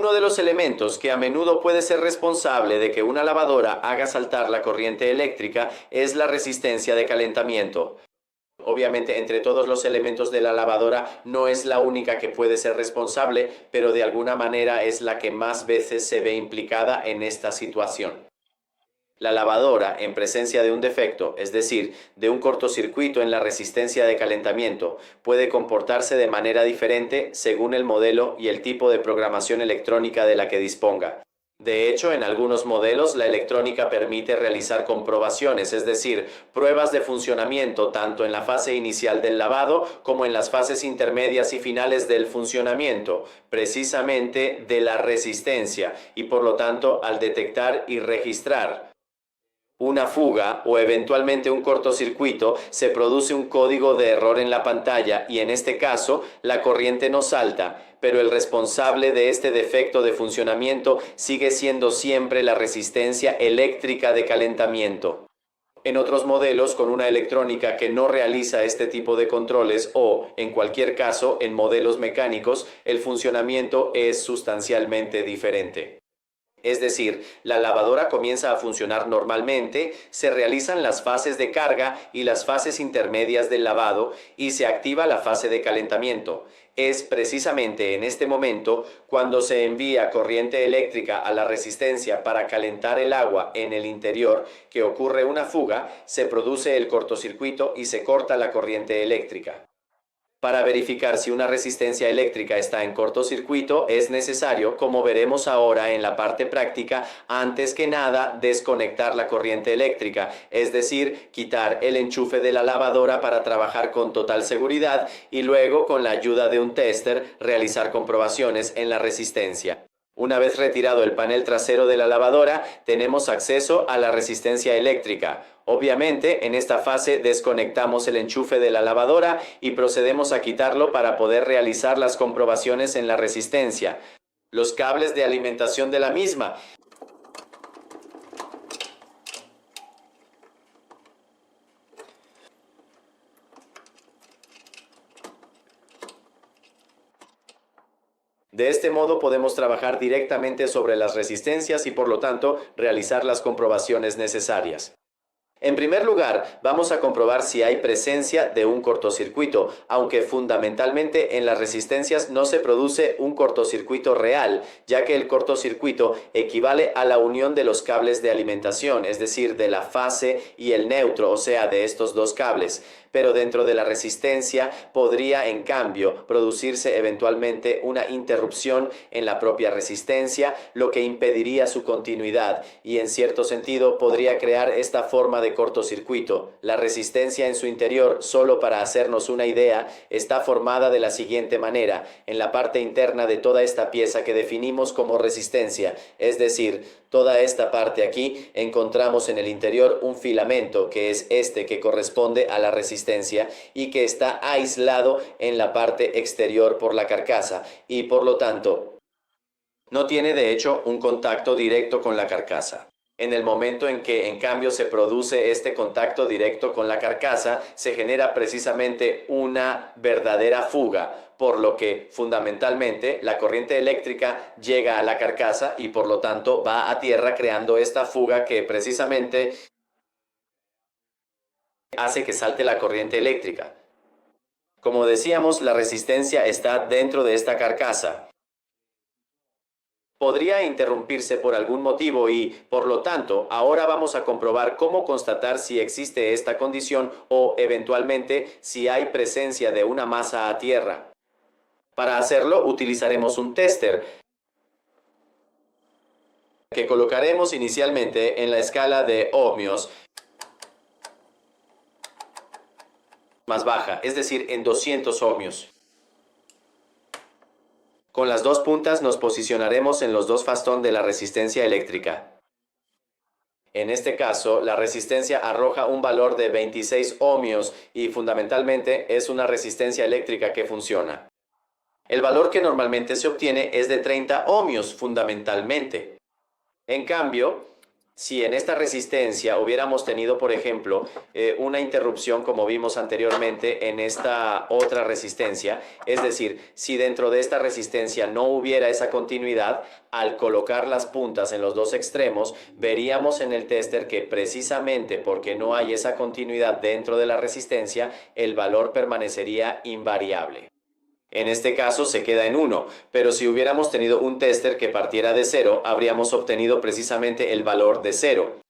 Uno de los elementos que a menudo puede ser responsable de que una lavadora haga saltar la corriente eléctrica es la resistencia de calentamiento. Obviamente, entre todos los elementos de la lavadora no es la única que puede ser responsable, pero de alguna manera es la que más veces se ve implicada en esta situación. La lavadora, en presencia de un defecto, es decir, de un cortocircuito en la resistencia de calentamiento, puede comportarse de manera diferente según el modelo y el tipo de programación electrónica de la que disponga. De hecho, en algunos modelos la electrónica permite realizar comprobaciones, es decir, pruebas de funcionamiento tanto en la fase inicial del lavado como en las fases intermedias y finales del funcionamiento, precisamente de la resistencia, y por lo tanto al detectar y registrar una fuga o eventualmente un cortocircuito, se produce un código de error en la pantalla y en este caso la corriente no salta, pero el responsable de este defecto de funcionamiento sigue siendo siempre la resistencia eléctrica de calentamiento. En otros modelos con una electrónica que no realiza este tipo de controles o, en cualquier caso, en modelos mecánicos, el funcionamiento es sustancialmente diferente. Es decir, la lavadora comienza a funcionar normalmente, se realizan las fases de carga y las fases intermedias del lavado y se activa la fase de calentamiento. Es precisamente en este momento cuando se envía corriente eléctrica a la resistencia para calentar el agua en el interior que ocurre una fuga, se produce el cortocircuito y se corta la corriente eléctrica. Para verificar si una resistencia eléctrica está en cortocircuito es necesario, como veremos ahora en la parte práctica, antes que nada desconectar la corriente eléctrica, es decir, quitar el enchufe de la lavadora para trabajar con total seguridad y luego con la ayuda de un tester realizar comprobaciones en la resistencia. Una vez retirado el panel trasero de la lavadora, tenemos acceso a la resistencia eléctrica. Obviamente, en esta fase desconectamos el enchufe de la lavadora y procedemos a quitarlo para poder realizar las comprobaciones en la resistencia. Los cables de alimentación de la misma. De este modo podemos trabajar directamente sobre las resistencias y por lo tanto realizar las comprobaciones necesarias. En primer lugar, vamos a comprobar si hay presencia de un cortocircuito, aunque fundamentalmente en las resistencias no se produce un cortocircuito real, ya que el cortocircuito equivale a la unión de los cables de alimentación, es decir, de la fase y el neutro, o sea, de estos dos cables. Pero dentro de la resistencia podría, en cambio, producirse eventualmente una interrupción en la propia resistencia, lo que impediría su continuidad y, en cierto sentido, podría crear esta forma de cortocircuito. La resistencia en su interior, solo para hacernos una idea, está formada de la siguiente manera. En la parte interna de toda esta pieza que definimos como resistencia, es decir, toda esta parte aquí, encontramos en el interior un filamento, que es este que corresponde a la resistencia y que está aislado en la parte exterior por la carcasa y por lo tanto no tiene de hecho un contacto directo con la carcasa. En el momento en que en cambio se produce este contacto directo con la carcasa, se genera precisamente una verdadera fuga, por lo que fundamentalmente la corriente eléctrica llega a la carcasa y por lo tanto va a tierra creando esta fuga que precisamente hace que salte la corriente eléctrica. Como decíamos, la resistencia está dentro de esta carcasa. Podría interrumpirse por algún motivo y, por lo tanto, ahora vamos a comprobar cómo constatar si existe esta condición o, eventualmente, si hay presencia de una masa a tierra. Para hacerlo, utilizaremos un tester que colocaremos inicialmente en la escala de ohmios más baja, es decir, en 200 ohmios. Con las dos puntas nos posicionaremos en los dos fastón de la resistencia eléctrica. En este caso, la resistencia arroja un valor de 26 ohmios y fundamentalmente es una resistencia eléctrica que funciona. El valor que normalmente se obtiene es de 30 ohmios fundamentalmente. En cambio, Si en esta resistencia hubiéramos tenido, por ejemplo, una interrupción como vimos anteriormente en esta otra resistencia, es decir, si dentro de esta resistencia no hubiera esa continuidad, al colocar las puntas en los dos extremos, veríamos en el tester que precisamente porque no hay esa continuidad dentro de la resistencia, el valor permanecería invariable. En este caso se queda en 1, pero si hubiéramos tenido un tester que partiera de 0, habríamos obtenido precisamente el valor de 0.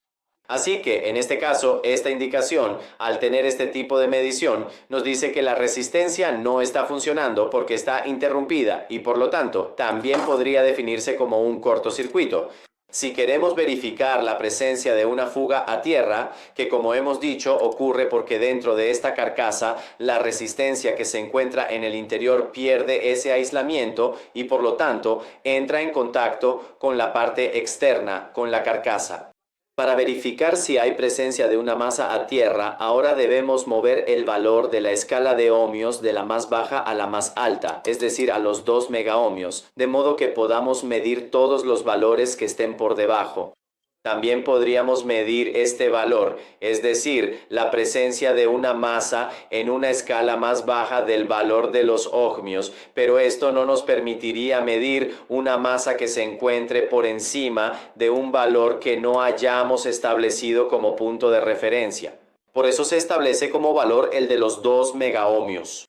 Así que en este caso, esta indicación, al tener este tipo de medición, nos dice que la resistencia no está funcionando porque está interrumpida y por lo tanto también podría definirse como un cortocircuito. Si queremos verificar la presencia de una fuga a tierra, que como hemos dicho ocurre porque dentro de esta carcasa la resistencia que se encuentra en el interior pierde ese aislamiento y por lo tanto entra en contacto con la parte externa, con la carcasa. Para verificar si hay presencia de una masa a tierra, ahora debemos mover el valor de la escala de ohmios de la más baja a la más alta, es decir, a los 2 megaohmios, de modo que podamos medir todos los valores que estén por debajo. También podríamos medir este valor, es decir, la presencia de una masa en una escala más baja del valor de los ohmios, pero esto no nos permitiría medir una masa que se encuentre por encima de un valor que no hayamos establecido como punto de referencia. Por eso se establece como valor el de los 2 megaohmios.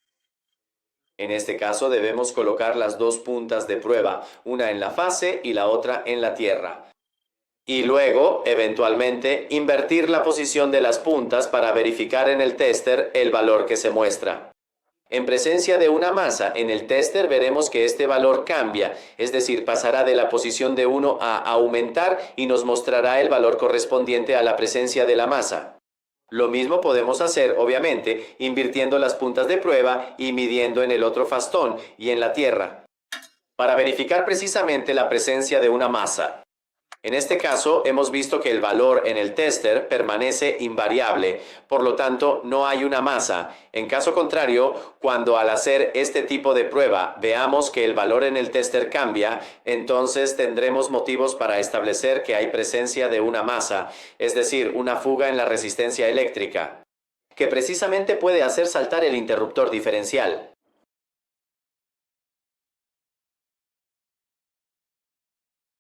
En este caso debemos colocar las dos puntas de prueba, una en la fase y la otra en la tierra. Y luego, eventualmente, invertir la posición de las puntas para verificar en el tester el valor que se muestra. En presencia de una masa, en el tester veremos que este valor cambia, es decir, pasará de la posición de 1 a aumentar y nos mostrará el valor correspondiente a la presencia de la masa. Lo mismo podemos hacer, obviamente, invirtiendo las puntas de prueba y midiendo en el otro fastón y en la tierra, para verificar precisamente la presencia de una masa. En este caso, hemos visto que el valor en el tester permanece invariable, por lo tanto, no hay una masa. En caso contrario, cuando al hacer este tipo de prueba veamos que el valor en el tester cambia, entonces tendremos motivos para establecer que hay presencia de una masa, es decir, una fuga en la resistencia eléctrica, que precisamente puede hacer saltar el interruptor diferencial.